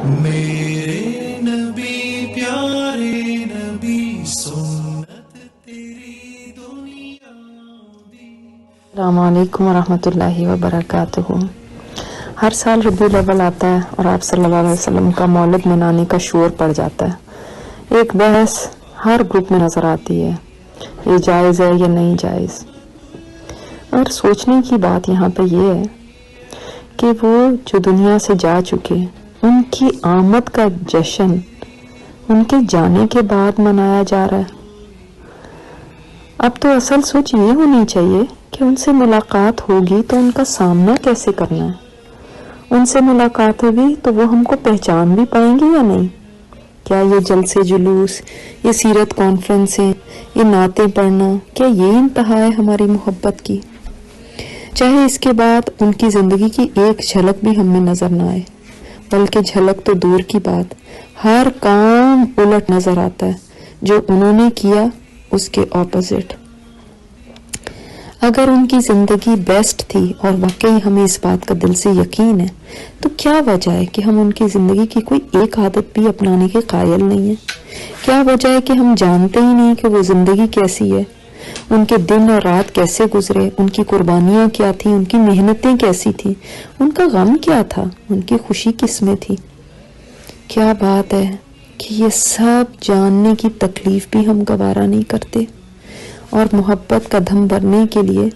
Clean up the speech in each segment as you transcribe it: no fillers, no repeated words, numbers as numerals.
میرے نبی پیارے نبی سنت تیری دنیا دی۔ السلام علیکم ورحمۃ اللہ وبرکاتہ۔ ہر سال ربیع الاول آتا ہے اور آپ صلی اللہ علیہ وسلم کا مولد منانے کا شور پڑ جاتا ہے۔ ایک بحث ہر گروپ میں نظر آتی ہے، یہ جائز ہے یا نہیں جائز۔ اور سوچنے کی بات یہاں پہ یہ ہے کہ وہ جو دنیا سے جا چکے، ان کی آمد کا جشن ان کے جانے کے بعد منایا جا رہا ہے۔ اب تو اصل سوچ یہ ہونی چاہیے کہ ان سے ملاقات ہوگی تو ان کا سامنا کیسے کرنا ہے۔ ان سے ملاقات ہوگی تو وہ ہم کو پہچان بھی پائیں گے یا نہیں۔ کیا یہ جلسے جلوس، یہ سیرت کانفرنسیں، یہ نعتیں پڑھنا، کیا یہ انتہا ہے ہماری محبت کی؟ چاہے اس کے بعد ان کی زندگی کی ایک جھلک بھی ہم میں نظر نہ آئے، بلکہ جھلک تو دور کی بات، ہر کام الٹ نظر آتا ہے جو انہوں نے کیا اس کے اپوزٹ۔ اگر ان کی زندگی بیسٹ تھی اور واقعی ہمیں اس بات کا دل سے یقین ہے، تو کیا وجہ ہے کہ ہم ان کی زندگی کی کوئی ایک عادت بھی اپنانے کے قائل نہیں ہیں؟ کیا وجہ ہے کہ ہم جانتے ہی نہیں کہ وہ زندگی کیسی ہے، ان کے دن اور رات کیسے گزرے، ان کی قربانیاں کیا تھیں، ان کی محنتیں کیسی تھیں، ان کا غم کیا تھا، ان کی خوشی کس میں تھی؟ کیا بات ہے کہ یہ سب جاننے کی تکلیف بھی ہم گوارا نہیں کرتے، اور محبت کا دھم بھرنے کے لیے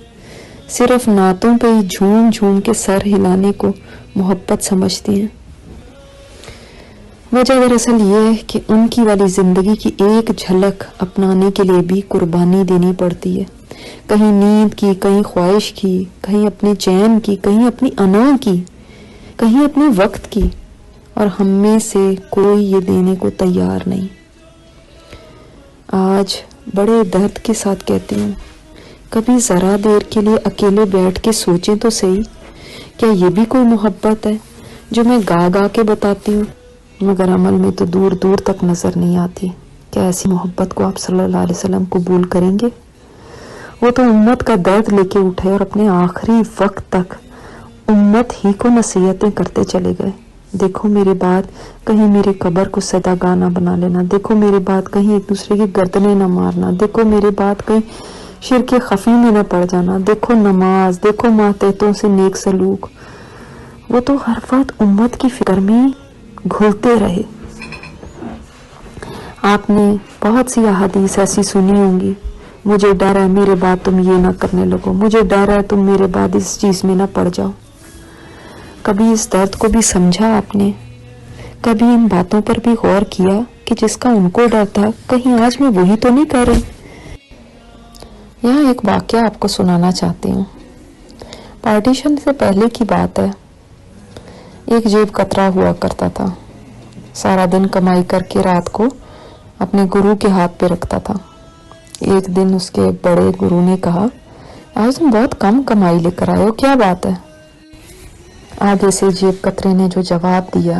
صرف نعتوں پہ ہی جھوم جھوم کے سر ہلانے کو محبت سمجھتے ہیں۔ وجہ دراصل یہ ہے کہ ان کی والی زندگی کی ایک جھلک اپنانے کے لیے بھی قربانی دینی پڑتی ہے، کہیں نیند کی، کہیں خواہش کی، کہیں اپنے چین کی، کہیں اپنی انا کی، کہیں اپنے وقت کی، اور ہم میں سے کوئی یہ دینے کو تیار نہیں۔ آج بڑے درد کے ساتھ کہتی ہوں، کبھی ذرا دیر کے لیے اکیلے بیٹھ کے سوچیں تو صحیح، کیا یہ بھی کوئی محبت ہے جو میں گا گا کے بتاتی ہوں مگر عمل میں تو دور دور تک نظر نہیں آتی؟ کیا ایسی محبت کو آپ صلی اللہ علیہ وسلم قبول کریں گے؟ وہ تو امت کا درد لے کے اٹھے اور اپنے آخری وقت تک امت ہی کو نصیحتیں کرتے چلے گئے۔ دیکھو میرے بعد کہیں میری قبر کو صدا گانا بنا لینا، دیکھو میرے بعد کہیں ایک دوسرے کی گردنیں نہ مارنا، دیکھو میرے بعد کہیں شرک خفی میں نہ پڑ جانا، دیکھو نماز، دیکھو ماتحتوں سے نیک سلوک۔ وہ تو ہر وقت امت کی فکر میں گھلتے رہے۔ آپ نے بہت سی احادیث ایسی سنی ہوں گی، مجھے ڈر ہے میرے بعد تم یہ نہ کرنے لگو، مجھے ڈر ہے تم میرے بعد اس چیز میں نہ پڑ جاؤ۔ کبھی اس درد کو بھی سمجھا آپ نے؟ کبھی ان باتوں پر بھی غور کیا کہ جس کا ان کو ڈر تھا کہیں آج میں وہی تو نہیں کر رہی؟ یہاں ایک واقعہ آپ کو سنانا چاہتی ہوں۔ پارٹیشن سے پہلے کی بات ہے، ایک جیب کترا ہوا کرتا تھا، سارا دن کمائی کر کے رات کو اپنے گرو کے ہاتھ پہ رکھتا تھا۔ ایک دن اس کے بڑے گرو نے کہا، آج تم بہت کم کمائی لے کر آئے ہو، کیا بات ہے؟ آگے سے جیب کترے نے جو جواب دیا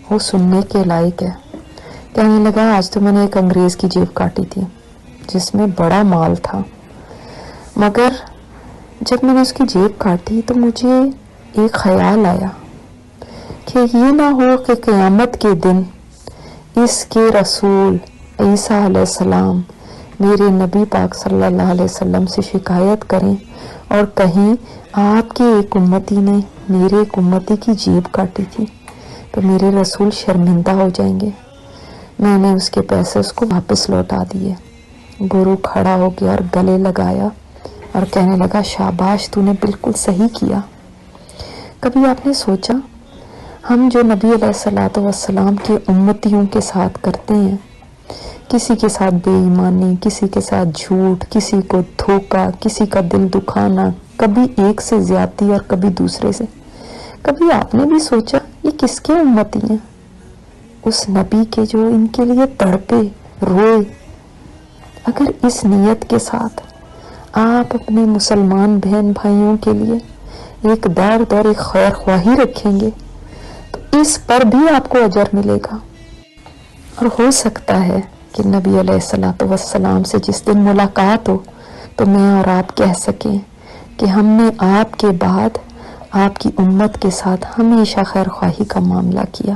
وہ سننے کے لائق ہے۔ کہنے لگا، آج تو میں نے ایک انگریز کی جیب کاٹی تھی جس میں بڑا مال تھا، مگر جب میں نے اس کی جیب کاٹی تو مجھے ایک خیال آیا کہ یہ نہ ہو کہ قیامت کے دن اس کے رسول عیسیٰ علیہ السلام میرے نبی پاک صلی اللہ علیہ وسلم سے شکایت کریں اور کہیں آپ کے ایک امتی نے میرے ایک امتی کی جیب کاٹی تھی، تو میرے رسول شرمندہ ہو جائیں گے۔ میں نے اس کے پیسے اس کو واپس لوٹا دیے۔ گرو کھڑا ہو گیا اور گلے لگایا اور کہنے لگا، شاباش، تو نے بالکل صحیح کیا۔ کبھی آپ نے سوچا ہم جو نبی علیہ الصلوۃ والسلام کے امتیوں کے ساتھ کرتے ہیں، کسی کے ساتھ بے ایمانی، کسی کے ساتھ جھوٹ، کسی کو دھوکا، کسی کا دل دکھانا، کبھی ایک سے زیادتی اور کبھی دوسرے سے، کبھی آپ نے بھی سوچا یہ کس کے امتی ہیں؟ اس نبی کے جو ان کے لیے تڑپے روئے۔ اگر اس نیت کے ساتھ آپ اپنے مسلمان بہن بھائیوں کے لیے ایک درد اور ایک خیر خواہی رکھیں گے تو اس پر بھی آپ کو اجر ملے گا، اور ہو سکتا ہے کہ نبی علیہ الصلوۃ والسلام سے جس دن ملاقات ہو تو میں اور آپ کہہ سکیں کہ ہم نے آپ کے بعد آپ کی امت کے ساتھ ہمیشہ خیر خواہی کا معاملہ کیا۔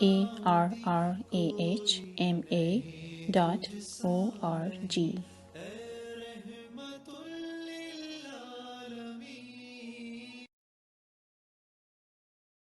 arrahma.org।